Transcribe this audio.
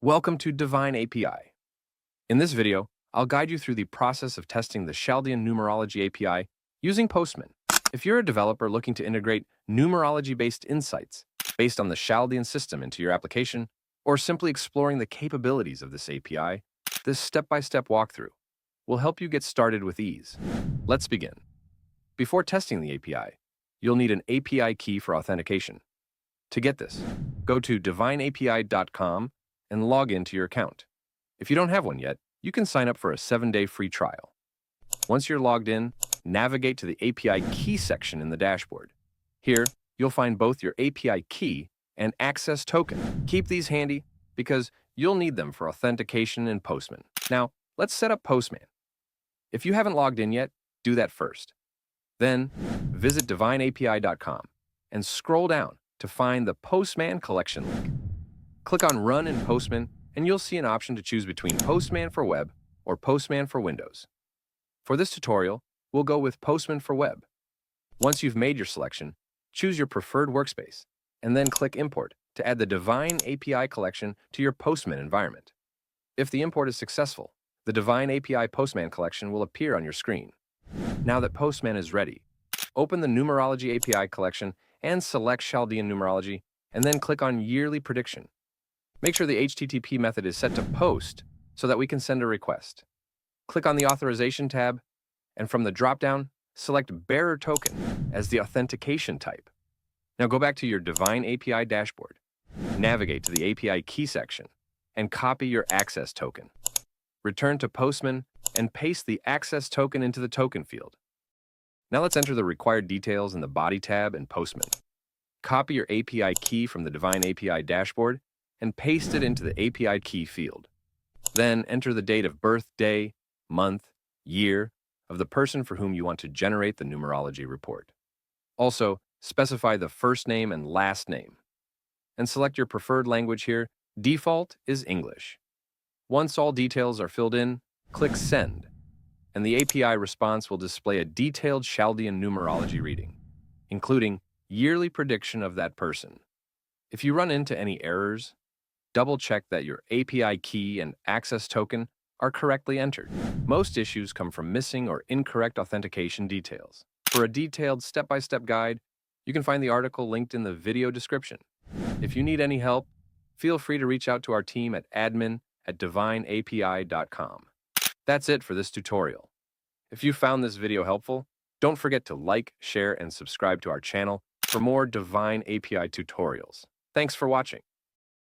Welcome to Divine API. In this video, I'll guide you through the process of testing the Chaldean Numerology API using Postman. If you're a developer looking to integrate numerology-based insights based on the Chaldean system into your application, or simply exploring the capabilities of this API, this step-by-step walkthrough will help you get started with ease. Let's begin. Before testing the API, you'll need an API key for authentication. To get this, go to divineapi.com and log into your account. If you don't have one yet, you can sign up for a 7-day free trial. Once you're logged in, navigate to the API key section in the dashboard. Here, you'll find both your API key and access token. Keep these handy because you'll need them for authentication in Postman. Now, let's set up Postman. If you haven't logged in yet, do that first. Then, visit divineapi.com and scroll down to find the Postman Collection link. Click on Run in Postman, and you'll see an option to choose between Postman for Web or Postman for Windows. For this tutorial, we'll go with Postman for Web. Once you've made your selection, choose your preferred workspace, and then click Import to add the Divine API Collection to your Postman environment. If the import is successful, the Divine API Postman Collection will appear on your screen. Now that Postman is ready, open the Numerology API Collection and select Chaldean Numerology, and then click on Yearly Prediction. Make sure the HTTP method is set to POST so that we can send a request. Click on the Authorization tab, and from the dropdown, select Bearer Token as the authentication type. Now go back to your Divine API dashboard, navigate to the API key section, and copy your access token. Return to Postman and paste the access token into the token field. Now let's enter the required details in the Body tab in Postman. Copy your API key from the Divine API dashboard and paste it into the API key field. Then enter the date of birth, day, month, year of the person for whom you want to generate the numerology report. Also, specify the first name and last name. And select your preferred language here. Default is English. Once all details are filled in, click Send, and the API response will display a detailed Chaldean numerology reading, including yearly prediction of that person. If you run into any errors, double-check that your API key and access token are correctly entered. Most issues come from missing or incorrect authentication details. For a detailed step-by-step guide, you can find the article linked in the video description. If you need any help, feel free to reach out to our team at admin@divineapi.com. That's it for this tutorial. If you found this video helpful, don't forget to like, share, and subscribe to our channel for more Divine API tutorials. Thanks for watching.